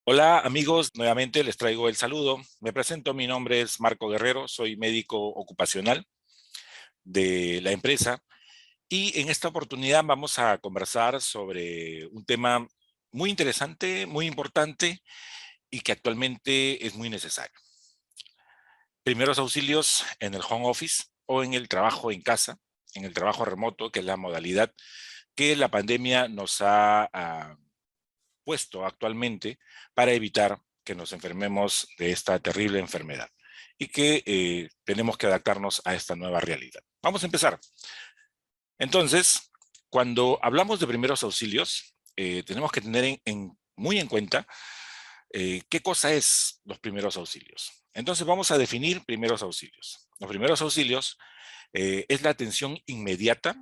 Hola amigos, nuevamente les traigo el saludo. Me presento, mi nombre es Marco Guerrero, soy médico ocupacional de la empresa y en esta oportunidad vamos a conversar sobre un tema muy interesante, muy importante y que actualmente es muy necesario. Primeros auxilios en el home office o en el trabajo en casa, en el trabajo remoto, que es la modalidad que la pandemia nos ha puesto actualmente para evitar que nos enfermemos de esta terrible enfermedad y que tenemos que adaptarnos a esta nueva realidad. Vamos a empezar. Entonces, cuando hablamos de primeros auxilios, tenemos que tener muy en cuenta qué cosa es los primeros auxilios. Entonces vamos a definir primeros auxilios. Los primeros auxilios es la atención inmediata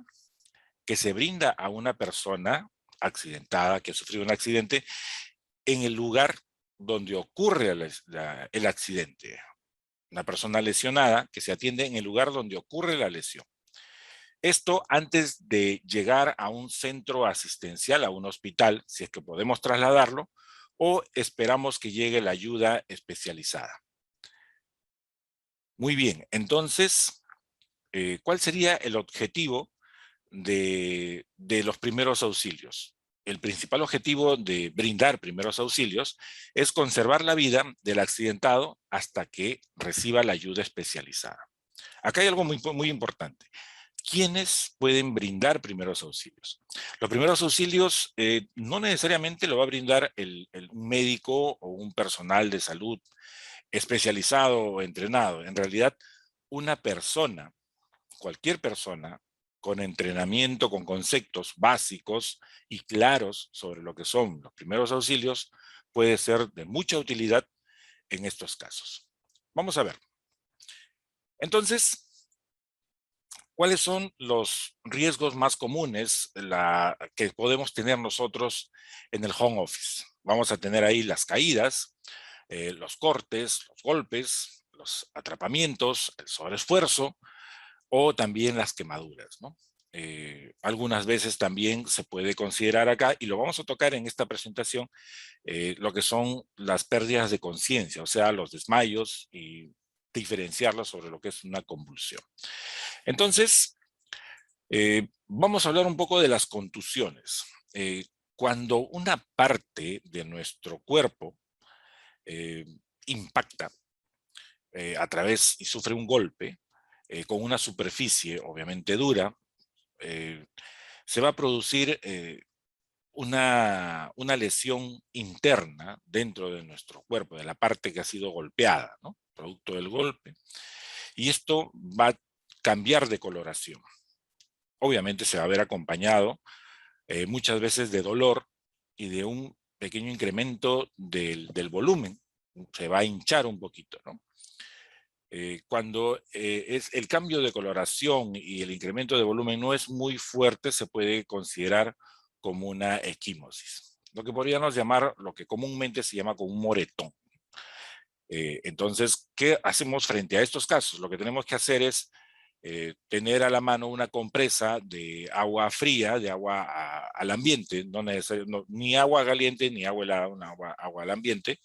que se brinda a una persona accidentada, que ha sufrido un accidente, en el lugar donde ocurre el accidente. Una persona lesionada que se atiende en el lugar donde ocurre la lesión. Esto antes de llegar a un centro asistencial, a un hospital, si es que podemos trasladarlo, o esperamos que llegue la ayuda especializada. Muy bien, entonces, ¿cuál sería el objetivo de los primeros auxilios? El principal objetivo de brindar primeros auxilios es conservar la vida del accidentado hasta que reciba la ayuda especializada. Acá hay algo muy importante. ¿Quiénes pueden brindar primeros auxilios? Los primeros auxilios no necesariamente lo va a brindar un médico o un personal de salud especializado o entrenado. En realidad, una persona, cualquier persona, con entrenamiento, con conceptos básicos y claros sobre lo que son los primeros auxilios, puede ser de mucha utilidad en estos casos. Vamos a ver. Entonces, ¿cuáles son los riesgos más comunes que podemos tener nosotros en el home office? Vamos a tener ahí las caídas, los cortes, los golpes, los atrapamientos, el sobreesfuerzo o también las quemaduras, ¿no? Algunas veces también se puede considerar acá, y lo vamos a tocar en esta presentación, lo que son las pérdidas de conciencia, o sea, los desmayos y diferenciarlos sobre lo que es una convulsión. Entonces, vamos a hablar un poco de las contusiones. Cuando una parte de nuestro cuerpo eh, impacta a través y sufre un golpe con una superficie obviamente dura, eh, se va a producir una lesión interna dentro de nuestro cuerpo, de la parte que ha sido golpeada, ¿no? Producto del golpe. Y esto va a cambiar de coloración. Obviamente se va a ver acompañado muchas veces de dolor y de un pequeño incremento del volumen. Se va a hinchar un poquito, ¿no? Cuando es el cambio de coloración y el incremento de volumen no es muy fuerte, se puede considerar como una equimosis. Lo que podríamos llamar, lo que comúnmente se llama como un moretón. Entonces, ¿qué hacemos frente a estos casos? Lo que tenemos que hacer es tener a la mano una compresa de agua fría, de agua al ambiente, ni agua caliente ni agua helada, agua al ambiente,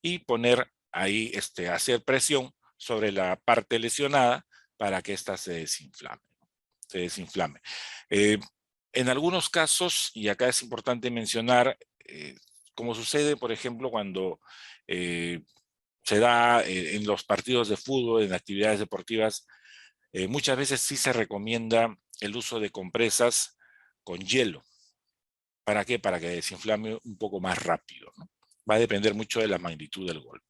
y poner ahí, hacer presión sobre la parte lesionada para que ésta se desinflame. Eh, en algunos casos, y acá es importante mencionar, como sucede, por ejemplo, cuando eh, se da en los partidos de fútbol, en actividades deportivas, muchas veces sí se recomienda el uso de compresas con hielo. ¿Para qué? Para que desinflame un poco más rápido, ¿no? Va a depender mucho de la magnitud del golpe.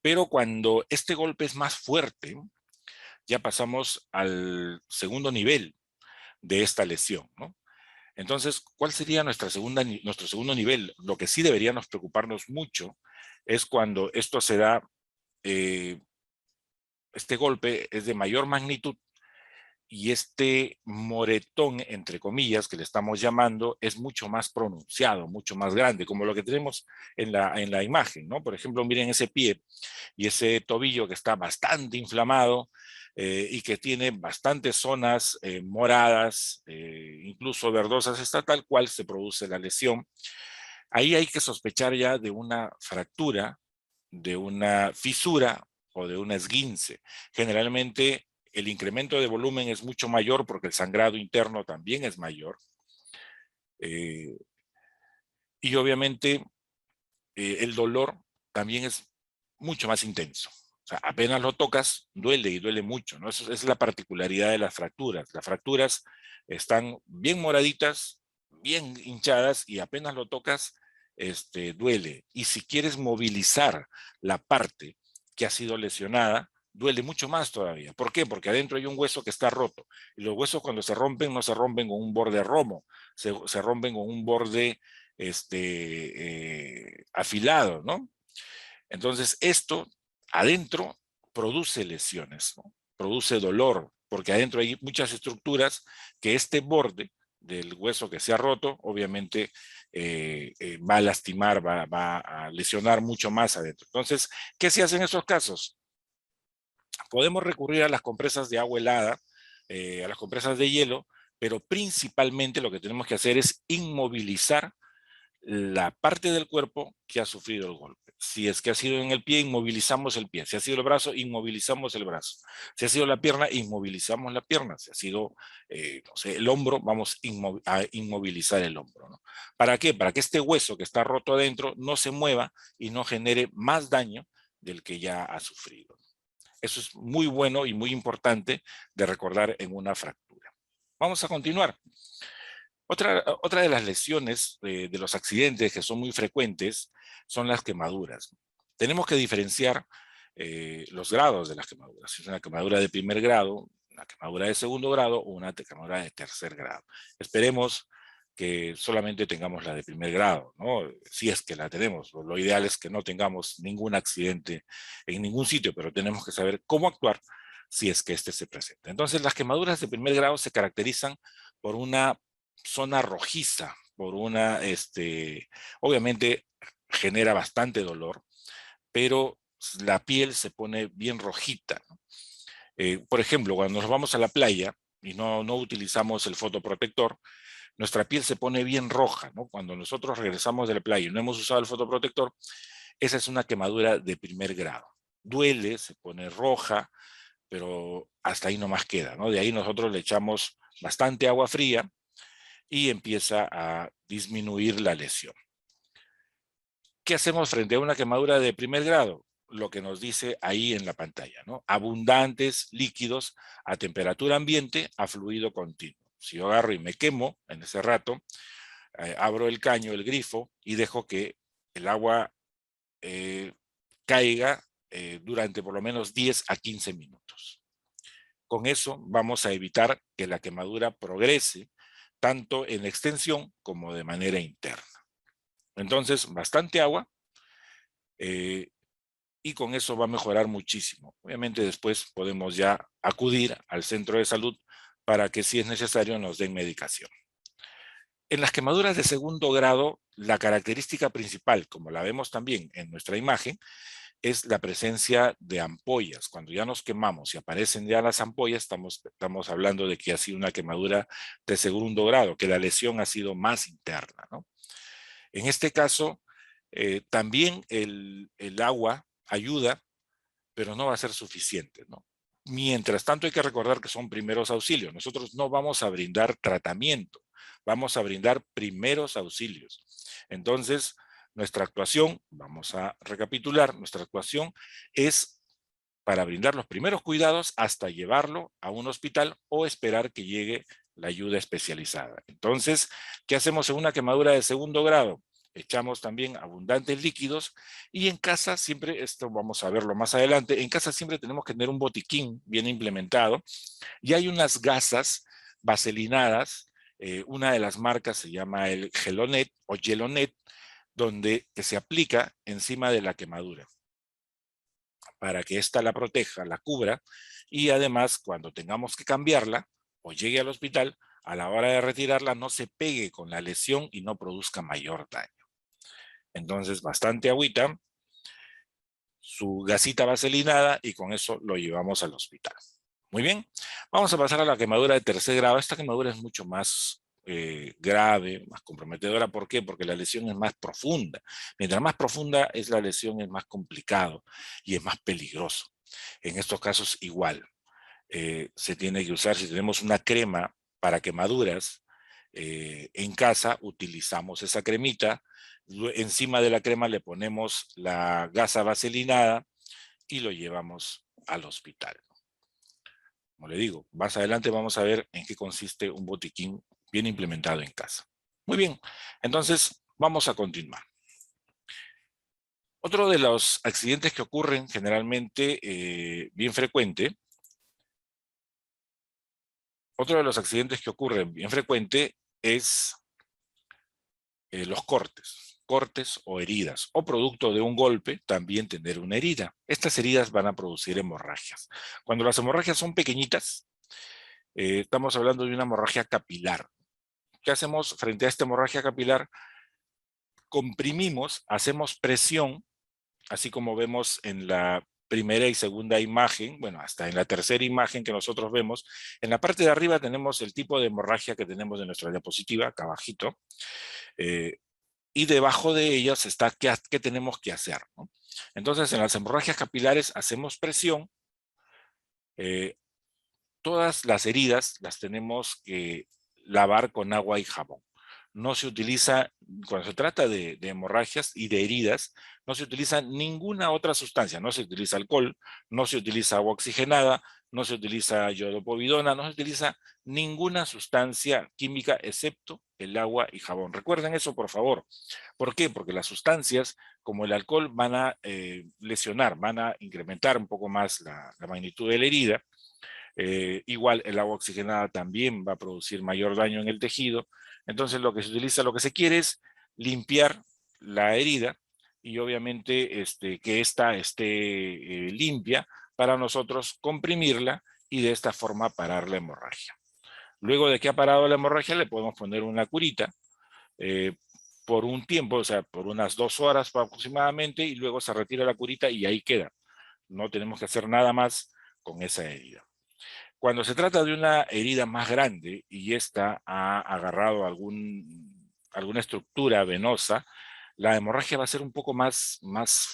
Pero cuando este golpe es más fuerte, ya pasamos al segundo nivel de esta lesión, ¿no? Entonces, ¿cuál sería nuestro segundo nivel? Lo que sí deberíamos preocuparnos mucho es cuando esto se da, eh, este golpe es de mayor magnitud y este moretón, entre comillas, que le estamos llamando, es mucho más pronunciado, mucho más grande, como lo que tenemos en la imagen, ¿no? Por ejemplo, miren ese pie y ese tobillo que está bastante inflamado y que tiene bastantes zonas moradas, incluso verdosas, está tal cual se produce la lesión. Ahí hay que sospechar ya de una fractura, de una fisura o de un esguince. Generalmente el incremento de volumen es mucho mayor porque el sangrado interno también es mayor. Y obviamente el dolor también es mucho más intenso. O sea, apenas lo tocas, duele y duele mucho, ¿no? Eso es la particularidad de las fracturas. Las fracturas están bien moraditas, bien hinchadas y apenas lo tocas, duele. Y si quieres movilizar la parte que ha sido lesionada, duele mucho más todavía. ¿Por qué? Porque adentro hay un hueso que está roto. Y los huesos cuando se rompen no se rompen con un borde romo, se rompen con un borde afilado, ¿no? Entonces esto adentro produce lesiones, ¿no? Produce dolor, porque adentro hay muchas estructuras que este borde del hueso que se ha roto, obviamente va a lastimar, va a lesionar mucho más adentro. Entonces, ¿qué se hace en esos casos? Podemos recurrir a las compresas de agua helada, a las compresas de hielo, pero principalmente lo que tenemos que hacer es inmovilizar la parte del cuerpo que ha sufrido el golpe. Si es que ha sido en el pie, inmovilizamos el pie. Si ha sido el brazo, inmovilizamos el brazo. Si ha sido la pierna, inmovilizamos la pierna. Si ha sido, no sé, el hombro, vamos a inmovilizar el hombro, ¿no? ¿Para qué? Para que este hueso que está roto adentro no se mueva y no genere más daño del que ya ha sufrido. Eso es muy bueno y muy importante de recordar en una fractura. Vamos a continuar. Otra de las lesiones de los accidentes que son muy frecuentes son las quemaduras. Tenemos que diferenciar los grados de las quemaduras. Si es una quemadura de primer grado, una quemadura de segundo grado o una quemadura de tercer grado. Esperemos que solamente tengamos la de primer grado, ¿no? Si es que la tenemos. Lo ideal es que no tengamos ningún accidente en ningún sitio, pero tenemos que saber cómo actuar si es que este se presenta. Entonces, las quemaduras de primer grado se caracterizan por una zona rojiza, por una, obviamente genera bastante dolor, pero la piel se pone bien rojita, ¿no? Por ejemplo, cuando nos vamos a la playa y no utilizamos el fotoprotector, nuestra piel se pone bien roja, ¿no? Cuando nosotros regresamos de la playa y no hemos usado el fotoprotector, esa es una quemadura de primer grado. Duele, se pone roja, pero hasta ahí nomás queda, ¿no? De ahí nosotros le echamos bastante agua fría y empieza a disminuir la lesión. ¿Qué hacemos frente a una quemadura de primer grado? Lo que nos dice ahí en la pantalla, ¿no? Abundantes líquidos a temperatura ambiente a fluido continuo. Si yo agarro y me quemo en ese rato, abro el caño, el grifo y dejo que el agua caiga durante por lo menos 10 a 15 minutos. Con eso vamos a evitar que la quemadura progrese tanto en extensión como de manera interna. Entonces, bastante agua y con eso va a mejorar muchísimo. Obviamente después podemos ya acudir al centro de salud para que si es necesario nos den medicación. En las quemaduras de segundo grado, la característica principal, como la vemos también en nuestra imagen, es la presencia de ampollas. Cuando ya nos quemamos y aparecen ya las ampollas, estamos hablando de que ha sido una quemadura de segundo grado, que la lesión ha sido más interna, ¿no? En este caso, también el agua ayuda, pero no va a ser suficiente, ¿no? Mientras tanto, hay que recordar que son primeros auxilios. Nosotros no vamos a brindar tratamiento, vamos a brindar primeros auxilios. Entonces, nuestra actuación, vamos a recapitular, nuestra actuación es para brindar los primeros cuidados hasta llevarlo a un hospital o esperar que llegue la ayuda especializada. Entonces, ¿qué hacemos en una quemadura de segundo grado? Echamos también abundantes líquidos y en casa siempre, esto vamos a verlo más adelante, en casa siempre tenemos que tener un botiquín bien implementado y hay unas gasas vaselinadas, una de las marcas se llama el Gelonet o Gelonet, que se aplica encima de la quemadura para que ésta la proteja, la cubra, y además cuando tengamos que cambiarla o llegue al hospital, a la hora de retirarla no se pegue con la lesión y no produzca mayor daño. Entonces, bastante agüita, su gasita vaselinada y con eso lo llevamos al hospital. Muy bien, vamos a pasar a la quemadura de tercer grado. Esta quemadura es mucho más grave, más comprometedora. ¿Por qué? Porque la lesión es más profunda. Mientras más profunda es la lesión, es más complicado y es más peligroso. En estos casos igual. Se tiene que usar, si tenemos una crema para quemaduras en casa, utilizamos esa cremita, encima de la crema le ponemos la gasa vaselinada y lo llevamos al hospital. Como le digo, más adelante vamos a ver en qué consiste un botiquín bien implementado en casa. Muy bien, entonces vamos a continuar. Otro de los accidentes que ocurren generalmente, bien frecuente, es los cortes o heridas, o producto de un golpe, también tener una herida. Estas heridas van a producir hemorragias. Cuando las hemorragias son pequeñitas, estamos hablando de una hemorragia capilar. ¿Qué hacemos frente a esta hemorragia capilar? Comprimimos, hacemos presión, así como vemos en la primera y segunda imagen, bueno, hasta en la tercera imagen que nosotros vemos. En la parte de arriba tenemos el tipo de hemorragia que tenemos en nuestra diapositiva, acá abajito, y debajo de ellas está qué tenemos que hacer, ¿no? Entonces, en las hemorragias capilares hacemos presión. Todas las heridas las tenemos que lavar con agua y jabón. No se utiliza, cuando se trata de hemorragias y de heridas, no se utiliza ninguna otra sustancia. No se utiliza alcohol, no se utiliza agua oxigenada, no se utiliza iodopovidona, no se utiliza ninguna sustancia química excepto el agua y jabón. Recuerden eso, por favor. ¿Por qué? Porque las sustancias como el alcohol van a lesionar, van a incrementar un poco más la magnitud de la herida. Igual el agua oxigenada también va a producir mayor daño en el tejido. Entonces lo que se utiliza, lo que se quiere es limpiar la herida y obviamente que ésta esté limpia para nosotros comprimirla y de esta forma parar la hemorragia. Luego de que ha parado la hemorragia le podemos poner una curita eh, por un tiempo, o sea, por unas 2 horas aproximadamente, y luego se retira la curita y ahí queda. No tenemos que hacer nada más con esa herida. Cuando se trata de una herida más grande y esta ha agarrado alguna estructura venosa, la hemorragia va a ser un poco más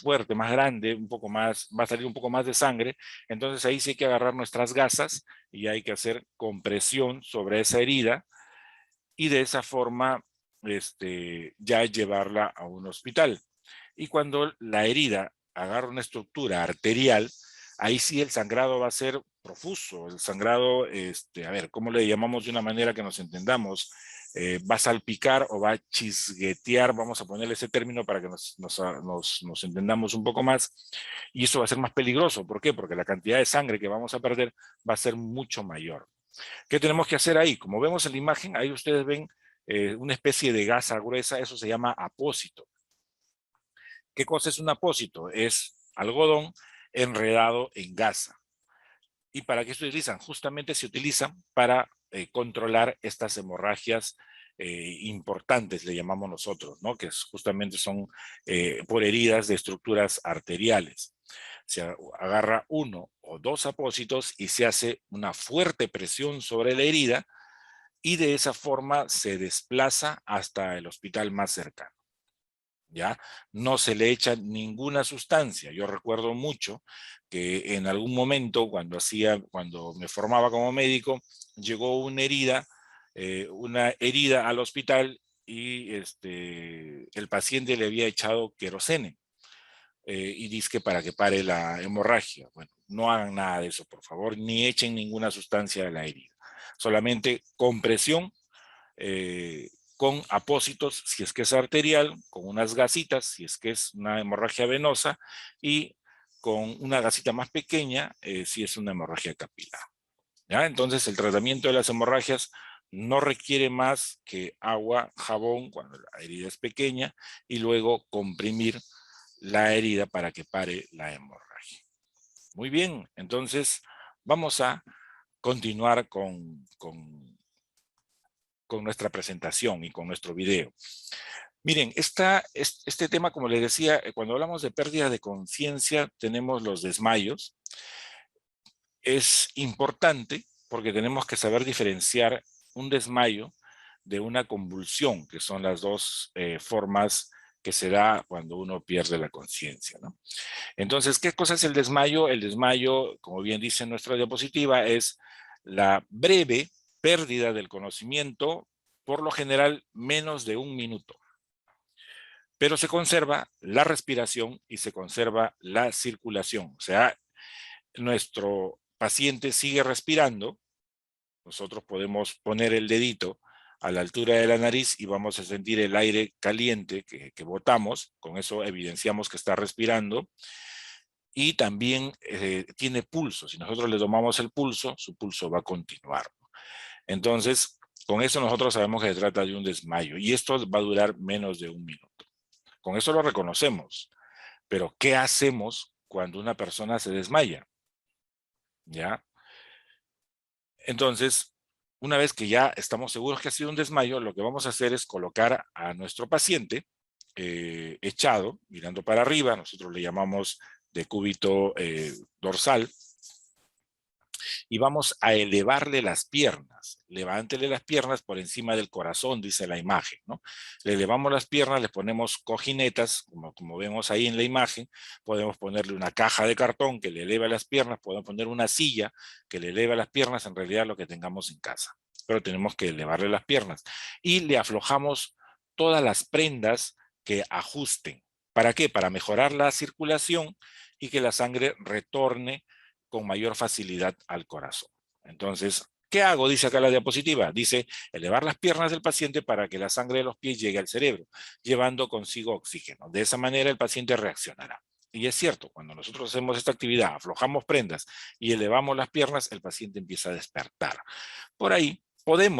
fuerte, más grande, un poco más, va a salir un poco más de sangre. Entonces ahí sí hay que agarrar nuestras gasas y hay que hacer compresión sobre esa herida y de esa forma ya llevarla a un hospital. Y cuando la herida agarra una estructura arterial, ahí sí el sangrado va a ser profuso. El sangrado, a ver, ¿cómo le llamamos de una manera que nos entendamos? Va a salpicar o va a chisguetear, vamos a ponerle ese término para que nos entendamos un poco más, y eso va a ser más peligroso. ¿Por qué? Porque la cantidad de sangre que vamos a perder va a ser mucho mayor. ¿Qué tenemos que hacer ahí? Como vemos en la imagen, ahí ustedes ven una especie de gasa gruesa, eso se llama apósito. ¿Qué cosa es un apósito? Es algodón enredado en gasa. ¿Y para qué se utilizan? Justamente se utilizan para controlar estas hemorragias importantes, le llamamos nosotros, ¿no? Que justamente son por heridas de estructuras arteriales. Se agarra 1 o 2 apósitos y se hace una fuerte presión sobre la herida y de esa forma se desplaza hasta el hospital más cercano. ¿Ya? No se le echa ninguna sustancia. Yo recuerdo mucho que en algún momento cuando me formaba como médico, llegó una herida al hospital y el paciente le había echado querosene y dice para que pare la hemorragia. Bueno, no hagan nada de eso, por favor, ni echen ninguna sustancia a la herida. Solamente compresión con apósitos, si es que es arterial, con unas gasitas, si es que es una hemorragia venosa, y con una gasita más pequeña, si es una hemorragia capilar. ¿Ya? Entonces, el tratamiento de las hemorragias no requiere más que agua, jabón, cuando la herida es pequeña, y luego comprimir la herida para que pare la hemorragia. Muy bien, entonces vamos a continuar con nuestra presentación y con nuestro video. Miren, este tema, como les decía, cuando hablamos de pérdida de conciencia, tenemos los desmayos. Es importante porque tenemos que saber diferenciar un desmayo de una convulsión, que son las dos formas que se da cuando uno pierde la conciencia, ¿no? Entonces, ¿qué cosa es el desmayo? El desmayo, como bien dice nuestra diapositiva, es la breve pérdida del conocimiento, por lo general menos de 1 minuto. Pero se conserva la respiración y se conserva la circulación. O sea, nuestro paciente sigue respirando. Nosotros podemos poner el dedito a la altura de la nariz y vamos a sentir el aire caliente que botamos. Con eso evidenciamos que está respirando. Y también tiene pulso. Si nosotros le tomamos el pulso, su pulso va a continuar. Entonces, con eso nosotros sabemos que se trata de un desmayo. Y esto va a durar menos de 1 minuto. Con eso lo reconocemos. Pero, ¿qué hacemos cuando una persona se desmaya? ¿Ya? Entonces, una vez que ya estamos seguros que ha sido un desmayo, lo que vamos a hacer es colocar a nuestro paciente echado, mirando para arriba. Nosotros le llamamos decúbito dorsal. Y vamos a elevarle las piernas. Levántele las piernas por encima del corazón, dice la imagen, ¿no? Le elevamos las piernas, le ponemos cojinetas, como vemos ahí en la imagen. Podemos ponerle una caja de cartón que le eleva las piernas, podemos poner una silla que le eleva las piernas, en realidad lo que tengamos en casa. Pero tenemos que elevarle las piernas. Y le aflojamos todas las prendas que ajusten. ¿Para qué? Para mejorar la circulación y que la sangre retorne con mayor facilidad al corazón. Entonces, ¿qué hago? Dice acá la diapositiva. Dice, elevar las piernas del paciente para que la sangre de los pies llegue al cerebro, llevando consigo oxígeno. De esa manera el paciente reaccionará. Y es cierto, cuando nosotros hacemos esta actividad, aflojamos prendas y elevamos las piernas, el paciente empieza a despertar. Por ahí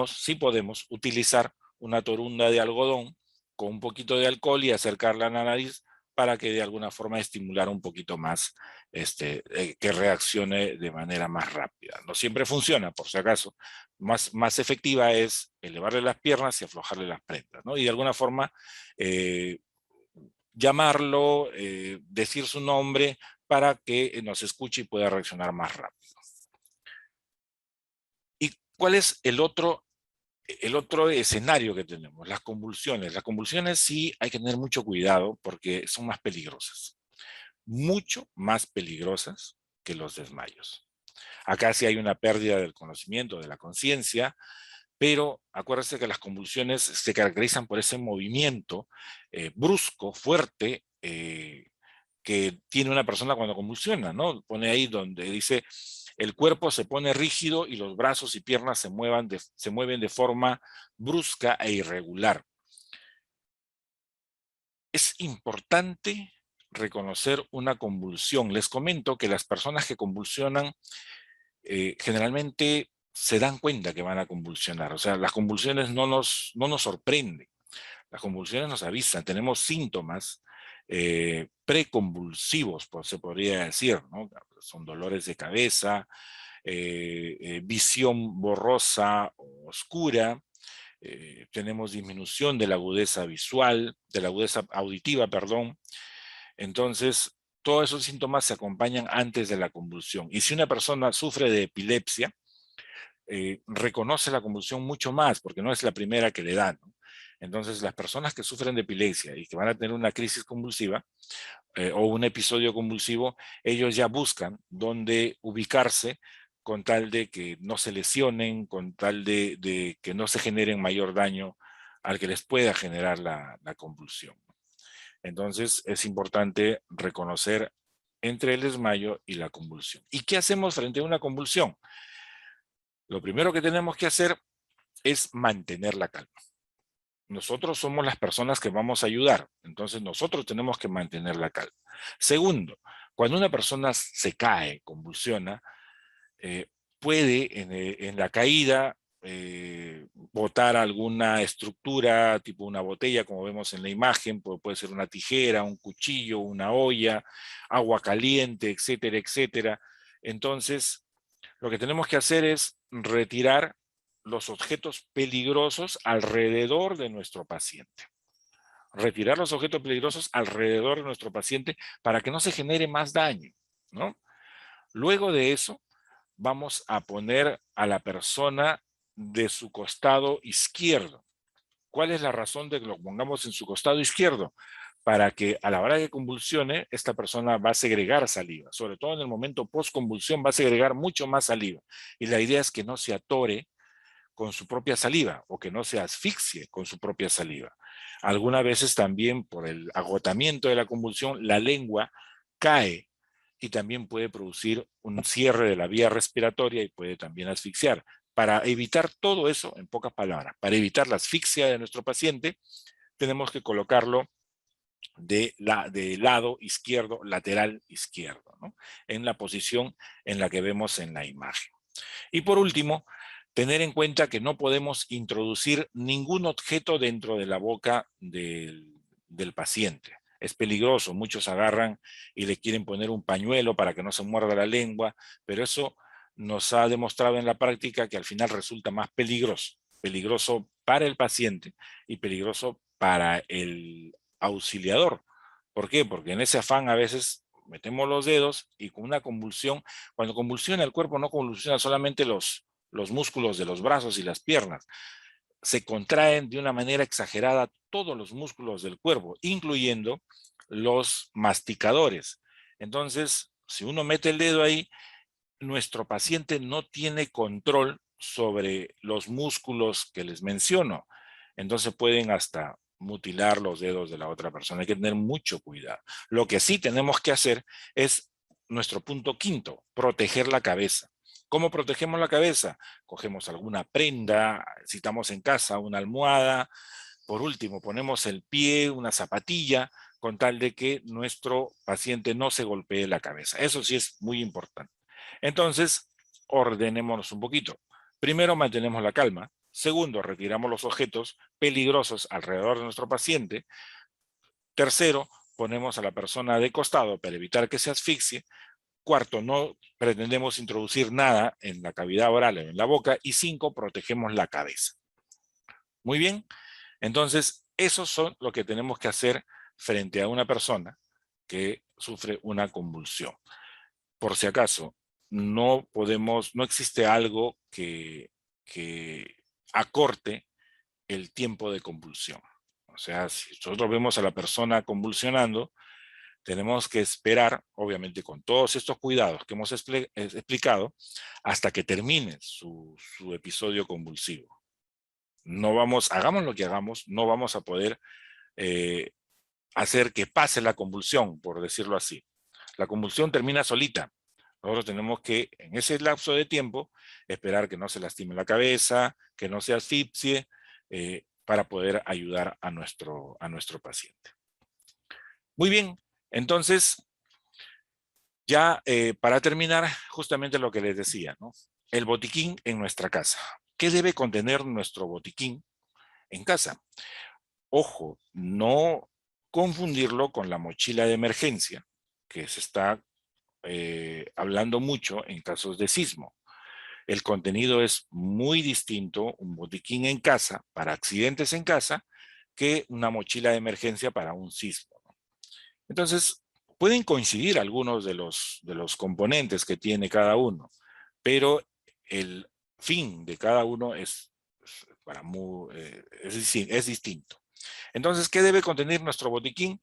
sí podemos utilizar una torunda de algodón con un poquito de alcohol y acercarla a la nariz para que de alguna forma estimular un poquito más, que reaccione de manera más rápida. No siempre funciona, por si acaso. Más efectiva es elevarle las piernas y aflojarle las prendas, ¿no? Y de alguna forma llamarlo, decir su nombre para que nos escuche y pueda reaccionar más rápido. ¿Y cuál es el otro escenario que tenemos? Las convulsiones. Las convulsiones sí hay que tener mucho cuidado porque son más peligrosas. Mucho más peligrosas que los desmayos. Acá sí hay una pérdida del conocimiento, de la conciencia, pero acuérdense que las convulsiones se caracterizan por ese movimiento brusco, fuerte, que tiene una persona cuando convulsiona, ¿no? Pone ahí donde dice, el cuerpo se pone rígido y los brazos y piernas se mueven de forma brusca e irregular. Es importante reconocer una convulsión. Les comento que las personas que convulsionan generalmente se dan cuenta que van a convulsionar. O sea, las convulsiones no nos sorprenden. Las convulsiones nos avisan. Tenemos síntomas preconvulsivos, se podría decir, ¿no? Son dolores de cabeza, visión borrosa o oscura, tenemos disminución de la agudeza visual, de la agudeza auditiva, perdón. Entonces, todos esos síntomas se acompañan antes de la convulsión. Y si una persona sufre de epilepsia, reconoce la convulsión mucho más, porque no es la primera que le dan, ¿no? Entonces, las personas que sufren de epilepsia y que van a tener una crisis convulsiva o un episodio convulsivo, ellos ya buscan dónde ubicarse con tal de que no se lesionen, con tal de que no se generen mayor daño al que les pueda generar la convulsión. Entonces, es importante reconocer entre el desmayo y la convulsión. ¿Y qué hacemos frente a una convulsión? Lo primero que tenemos que hacer es mantener la calma. Nosotros somos las personas que vamos a ayudar, entonces nosotros tenemos que mantener la calma. Segundo, cuando una persona se cae, convulsiona, puede en la caída botar alguna estructura, tipo una botella, como vemos en la imagen, puede ser una tijera, un cuchillo, una olla, agua caliente, etcétera, etcétera. Entonces, lo que tenemos que hacer es retirar los objetos peligrosos alrededor de nuestro paciente. Retirar los objetos peligrosos alrededor de nuestro paciente para que no se genere más daño, ¿no? Luego de eso, vamos a poner a la persona de su costado izquierdo. ¿Cuál es la razón de que lo pongamos en su costado izquierdo? Para que a la hora que convulsione, esta persona va a segregar saliva. Sobre todo en el momento post-convulsión va a segregar mucho más saliva. Y la idea es que no se atore con su propia saliva o que no se asfixie con su propia saliva. Algunas veces también por el agotamiento de la convulsión, la lengua cae y también puede producir un cierre de la vía respiratoria y puede también asfixiar. Para evitar todo eso, en pocas palabras, para evitar la asfixia de nuestro paciente, tenemos que colocarlo de lado izquierdo, lateral izquierdo, ¿no? En la posición en la que vemos en la imagen. Y por último, tener en cuenta que no podemos introducir ningún objeto dentro de la boca del paciente. Es peligroso, muchos agarran y le quieren poner un pañuelo para que no se muerda la lengua, pero eso nos ha demostrado en la práctica que al final resulta más peligroso. Peligroso para el paciente y peligroso para el auxiliador. ¿Por qué? Porque en ese afán a veces metemos los dedos y con una convulsión, cuando convulsiona el cuerpo no convulsiona solamente los músculos de los brazos y las piernas, se contraen de una manera exagerada todos los músculos del cuerpo, incluyendo los masticadores. Entonces, si uno mete el dedo ahí, nuestro paciente no tiene control sobre los músculos que les menciono. Entonces pueden hasta mutilar los dedos de la otra persona. Hay que tener mucho cuidado. Lo que sí tenemos que hacer es nuestro punto quinto, proteger la cabeza. ¿Cómo protegemos la cabeza? Cogemos alguna prenda, si estamos en casa, una almohada. Por último, ponemos el pie, una zapatilla, con tal de que nuestro paciente no se golpee la cabeza. Eso sí es muy importante. Entonces, ordenémonos un poquito. Primero, mantenemos la calma. Segundo, retiramos los objetos peligrosos alrededor de nuestro paciente. Tercero, ponemos a la persona de costado para evitar que se asfixie. Cuarto, no pretendemos introducir nada en la cavidad oral o en la boca. Y cinco, protegemos la cabeza. Muy bien. Entonces, esos son lo que tenemos que hacer frente a una persona que sufre una convulsión. Por si acaso, no existe algo que acorte el tiempo de convulsión. O sea, si nosotros vemos a la persona convulsionando, tenemos que esperar, obviamente con todos estos cuidados que hemos explicado, hasta que termine su episodio convulsivo. No hagamos lo que hagamos, no vamos a poder hacer que pase la convulsión, por decirlo así. La convulsión termina solita. Nosotros tenemos que, en ese lapso de tiempo, esperar que no se lastime la cabeza, que no se asfixie, para poder ayudar a nuestro paciente. Muy bien, entonces, ya para terminar, justamente lo que les decía, ¿no? El botiquín en nuestra casa. ¿Qué debe contener nuestro botiquín en casa? Ojo, no confundirlo con la mochila de emergencia, que se está hablando mucho en casos de sismo. El contenido es muy distinto, un botiquín en casa, para accidentes en casa, que una mochila de emergencia para un sismo. Entonces, pueden coincidir algunos de los componentes que tiene cada uno, pero el fin de cada uno es distinto. Entonces, ¿qué debe contener nuestro botiquín?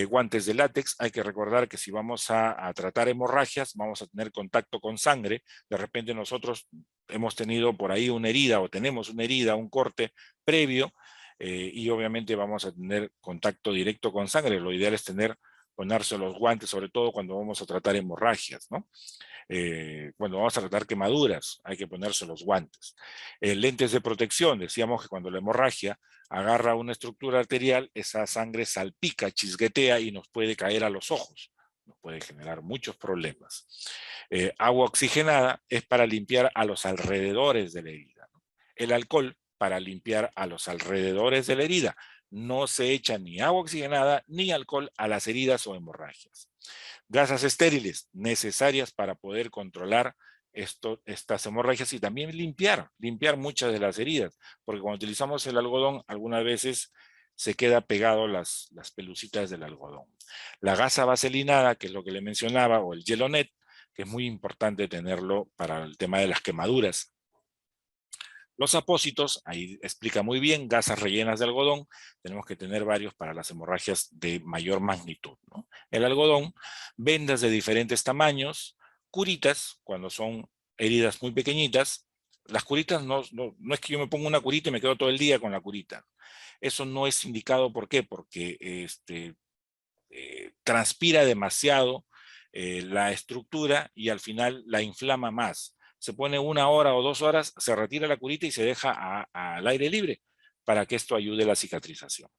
Guantes de látex. Hay que recordar que si vamos a tratar hemorragias, vamos a tener contacto con sangre. De repente nosotros hemos tenido por ahí una herida o tenemos una herida, un corte previo, y obviamente vamos a tener contacto directo con sangre. Lo ideal es ponerse los guantes, sobre todo cuando vamos a tratar hemorragias, ¿no? Cuando vamos a tratar quemaduras, hay que ponerse los guantes. Lentes de protección, decíamos que cuando la hemorragia agarra una estructura arterial, esa sangre salpica, chisguetea y nos puede caer a los ojos. Nos puede generar muchos problemas. Agua oxigenada es para limpiar a los alrededores de la herida, ¿no? El alcohol para limpiar a los alrededores de la herida. No se echa ni agua oxigenada ni alcohol a las heridas o hemorragias. Gasas estériles necesarias para poder controlar estas hemorragias y también limpiar muchas de las heridas, porque cuando utilizamos el algodón, algunas veces se queda pegado las pelucitas del algodón. La gasa vaselinada, que es lo que le mencionaba, o el Gelonet, que es muy importante tenerlo para el tema de las quemaduras. Los apósitos, ahí explica muy bien, gasas rellenas de algodón, tenemos que tener varios para las hemorragias de mayor magnitud, ¿no? El algodón, vendas de diferentes tamaños, curitas, cuando son heridas muy pequeñitas. Las curitas no es que yo me ponga una curita y me quedo todo el día con la curita. Eso no es indicado, ¿por qué? Porque transpira demasiado la estructura y al final la inflama más. Se pone 1 hora o 2 horas, se retira la curita y se deja al aire libre para que esto ayude a la cicatrización.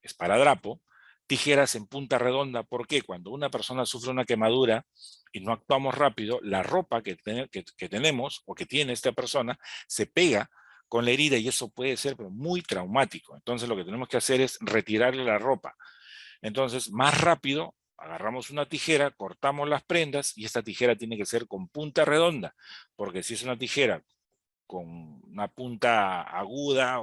Esparadrapo, tijeras en punta redonda, porque cuando una persona sufre una quemadura y no actuamos rápido, la ropa que tenemos o que tiene esta persona se pega con la herida y eso puede ser muy traumático. Entonces lo que tenemos que hacer es retirarle la ropa. Entonces, más rápido, agarramos una tijera, cortamos las prendas y esta tijera tiene que ser con punta redonda, porque si es una tijera con una punta aguda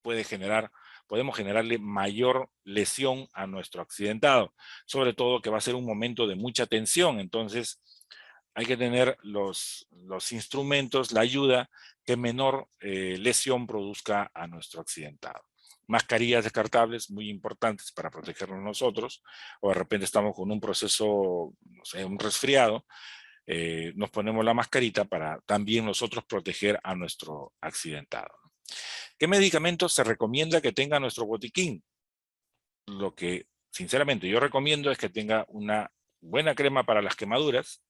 puede generar, podemos generarle mayor lesión a nuestro accidentado, sobre todo que va a ser un momento de mucha tensión. Entonces, hay que tener los instrumentos, la ayuda que menor lesión produzca a nuestro accidentado. Mascarillas descartables muy importantes para protegernos nosotros, o de repente estamos con un proceso, no sé, un resfriado, nos ponemos la mascarita para también nosotros proteger a nuestro accidentado. ¿Qué medicamentos se recomienda que tenga nuestro botiquín? Lo que sinceramente yo recomiendo es que tenga una buena crema para las quemaduras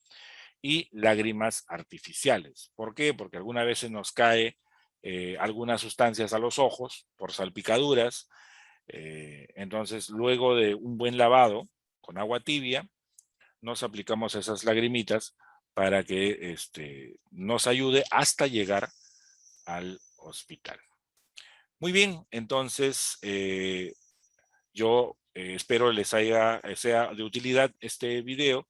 y lágrimas artificiales. ¿Por qué? Porque algunas veces nos cae algunas sustancias a los ojos por salpicaduras. Entonces, luego de un buen lavado con agua tibia, nos aplicamos esas lagrimitas para que nos ayude hasta llegar al hospital. Muy bien, entonces yo espero les sea de utilidad este video.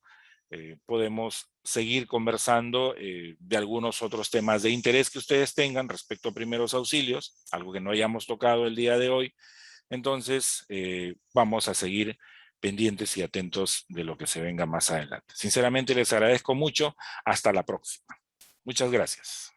Podemos seguir conversando de algunos otros temas de interés que ustedes tengan respecto a primeros auxilios, algo que no hayamos tocado el día de hoy. Entonces, vamos a seguir pendientes y atentos de lo que se venga más adelante. Sinceramente, les agradezco mucho. Hasta la próxima. Muchas gracias.